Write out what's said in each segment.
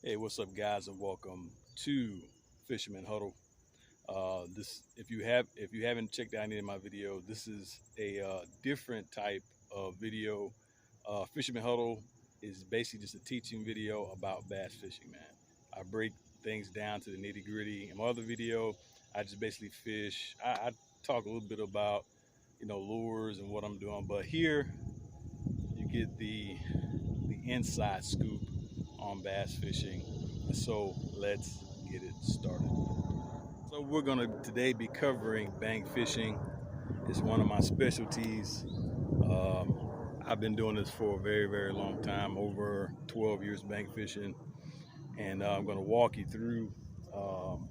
Hey, what's up, guys, and welcome to Fisherman Huddle. If you haven't checked out any of my videos, this is a different type of video. Fisherman Huddle is basically just a teaching video about bass fishing, man. I break things down to the nitty gritty. In my other video, I just basically fish. I talk a little bit about lures and what I'm doing, but here you get the inside scoop on bass fishing. So let's get it started. So we're gonna today be covering bank fishing. It's one of my specialties. Um, I've been doing this for a very long time, over 12 years bank fishing, and I'm gonna walk you through um,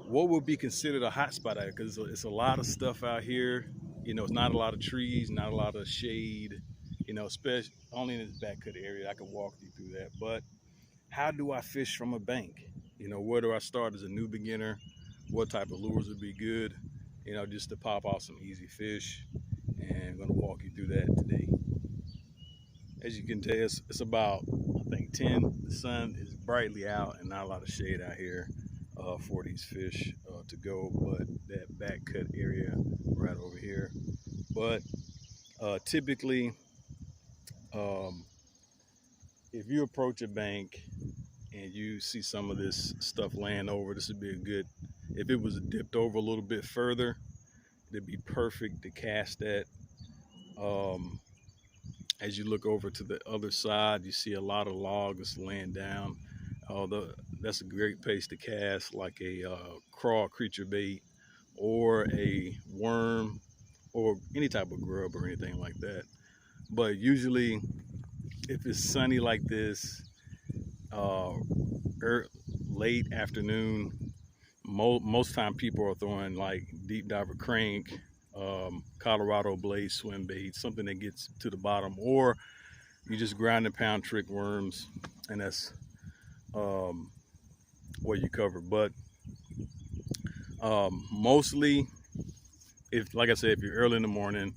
what would be considered a hot spot out here, because it's a lot of stuff out here. It's not a lot of trees, not a lot of shade. Especially only in this back cut area. I can walk you through that, but how do I fish from a bank? Where do I start as a new beginner? What type of lures would be good? Just to pop off some easy fish. And I'm gonna walk you through that today. As you can tell, it's about, I think, 10. The sun is brightly out and not a lot of shade out here for these fish to go, but that back cut area right over here. But typically, if you approach a bank and you see some of this stuff laying over, this would be a good, if it was dipped over a little bit further, it'd be perfect to cast that. As you look over to the other side, you see a lot of logs laying down. Although that's a great place to cast, like a crawl creature bait or a worm or any type of grub or anything like that. But usually, if it's sunny like this, late afternoon, most time people are throwing like deep diver crank, Colorado blade swim bait, something that gets to the bottom, or you just grind and pound trick worms, and that's what you cover. But mostly, if, like I said, if you're early in the morning,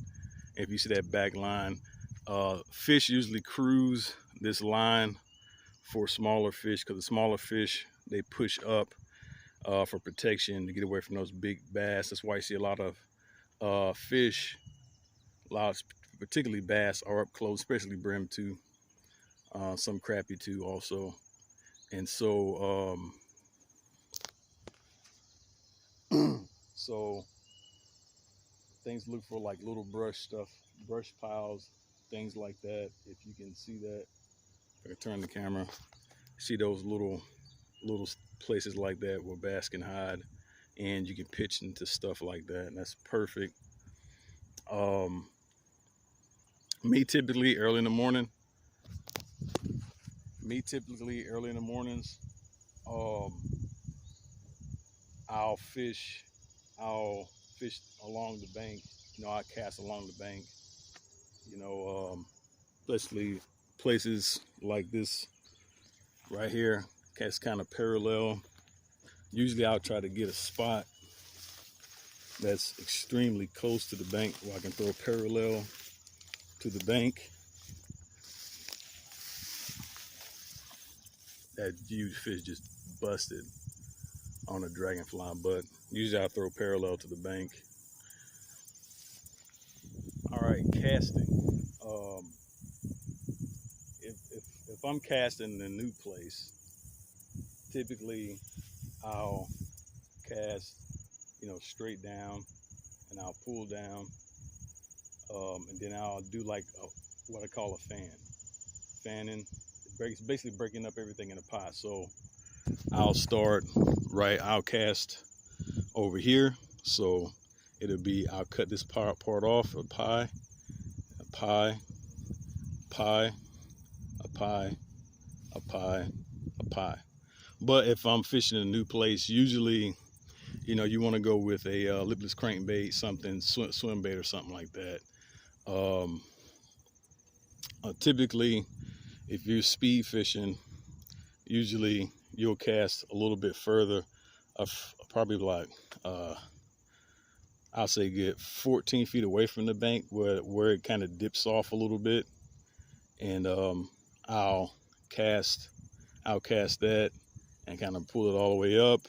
if you see that back line, fish usually cruise this line for smaller fish, because the smaller fish, they push up for protection to get away from those big bass. That's why you see a lot of fish, particularly bass, are up close, especially brim too, some crappie too also. And so so things look for like little brush piles, things like that. If you can see that, if I can turn the camera, see those little places like that where bass can hide, and you can pitch into stuff like that, and that's perfect. Me typically early in the mornings, I'll fish along the bank. I cast along the bank, especially places like this right here, cast kind of parallel. Usually I'll try to get a spot that's extremely close to the bank where I can throw parallel to the bank. That huge fish just busted on a dragonfly, but usually I throw parallel to the bank. All right, casting. If I'm casting in a new place, typically I'll cast, straight down, and I'll pull down, and then I'll do like what I call a fanning. It's basically breaking up everything in a pot. So I'll start I'll cast over here. So it'll be, I'll cut this part off, a pie, a pie, pie, a pie, a pie, a pie. But if I'm fishing in a new place, usually, you want to go with a lipless crankbait, something, swim bait or something like that. Typically, if you're speed fishing, usually you'll cast a little bit further, probably like, I'll say get 14 feet away from the bank where it kind of dips off a little bit. And I'll I'll cast that and kind of pull it all the way up,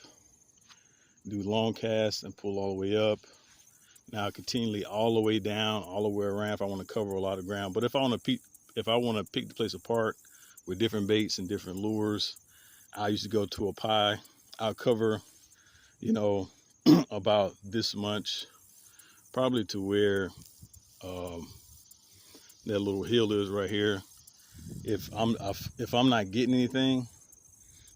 do long cast and pull all the way up. Now continually all the way down, all the way around if I want to cover a lot of ground. But if I want to pick the place apart with different baits and different lures, I used to go to a pie. I'll cover, you know, about this much, probably to where that little hill is right here. If I'm not getting anything,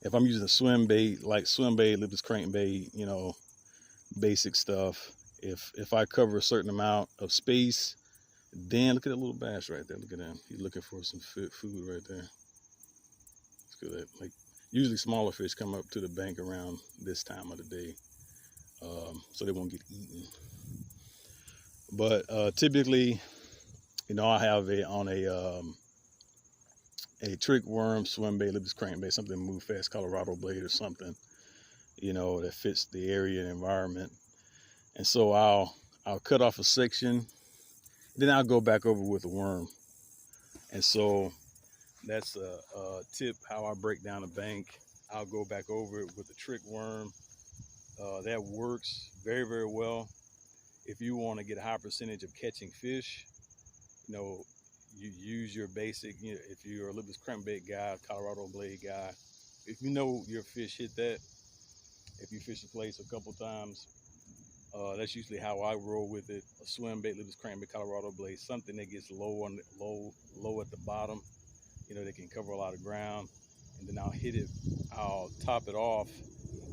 if I'm using a swim bait, like swim bait, lipless crankbait, you know, basic stuff. If I cover a certain amount of space, then look at that little bass right there. Look at him. He's looking for some food right there. Let's go that. Like usually smaller fish come up to the bank around this time of the day, so they won't get eaten. But typically, you know, I have a trick worm, swim bait, lipless crankbait, something move fast, Colorado blade or something, you know, that fits the area and environment. And so I'll cut off a section, then I'll go back over with a worm. And so that's a tip how I break down a bank. I'll go back over it with a trick worm. That works very, very well. If you want to get a high percentage of catching fish, you know, you use your basic, you know, if you're a lipless crankbait guy, Colorado blade guy, if you know your fish hit that, if you fish the place a couple times, that's usually how I roll with it. A swim bait, lipless crankbait, Colorado blade, something that gets low at the bottom, you know, they can cover a lot of ground. And then I'll top it off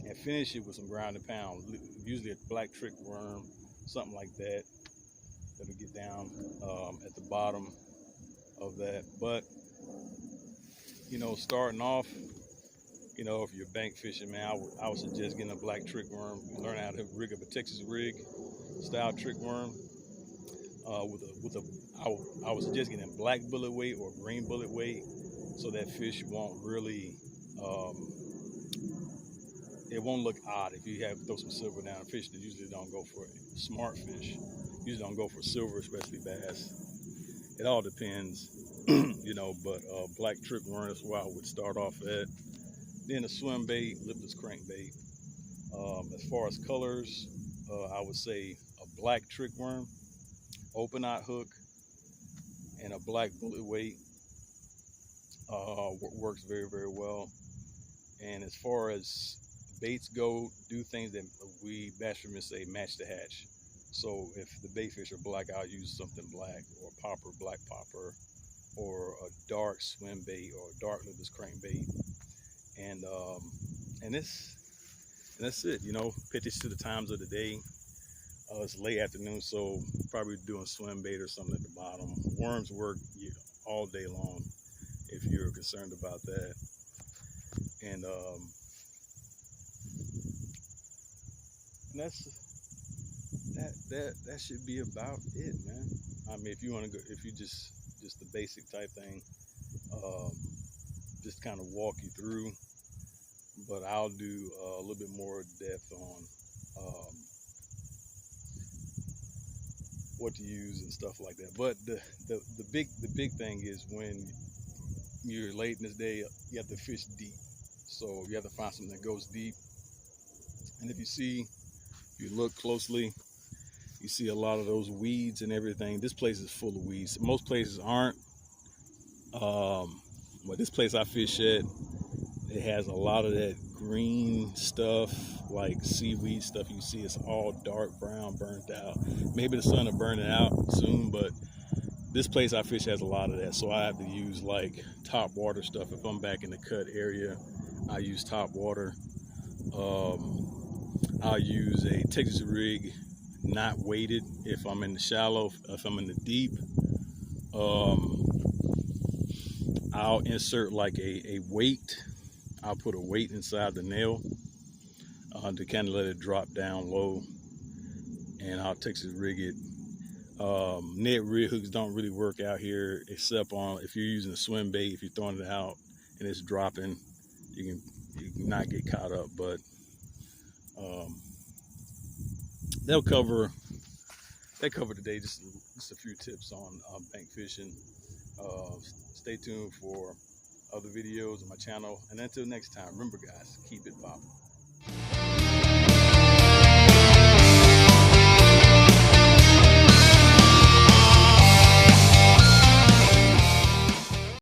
and finish it with some ground and pound, usually a black trick worm, something like that, that'll get down at the bottom of that. But, you know, starting off, you know, if you're bank fishing, man, I would suggest getting a black trick worm. Learn how to rig up a Texas rig style trick worm. I would suggest getting a black bullet weight or green bullet weight, so that fish won't really, it won't look odd if you throw some silver down. Fish that usually don't go for it. Smart fish usually don't go for silver, especially bass. It all depends, you know, but black trick worm is where I would start off at. Then a swim bait, lipless crankbait. As far as colors, I would say a black trick worm, open knot hook, and a black bullet weight works very, very well. And as far as baits go, do things that we bass fishermen say match the hatch. So if the bait fish are black, I'll use something black, or popper, black popper, or a dark swim bait, or a dark lipless crankbait. And that's it. You know, pitch to the times of the day. It's late afternoon, so probably doing swim bait or something at the bottom. Worms work all day long if you're concerned about that. And that should be about it, man. I mean, if you want to go, if you just the basic type thing, just kind of walk you through. But I'll do a little bit more depth on what to use and stuff like that. But the big thing is when you're late in this day, you have to fish deep. So you have to find something that goes deep. And if you look closely, you see a lot of those weeds and everything. This place is full of weeds. Most places aren't. But this place I fish at, it has a lot of that green stuff, like seaweed stuff. You see it's all dark brown, burnt out. Maybe the sun will burn it out soon, but this place I fish has a lot of that. So I have to use like top water stuff. If I'm back in the cut area, I use top water. I'll use a Texas rig, not weighted if I'm in the shallow. If I'm in the deep, I'll insert like a weight. I'll put a weight inside the nail to kind of let it drop down low, and I'll Texas rig it. Net rig hooks don't really work out here, except on if you're using a swim bait. If you're throwing it out and it's dropping, you can not get caught up. But they'll cover today. Just a few tips on bank fishing. Stay tuned for other videos on my channel. And until next time, remember guys, keep it popping.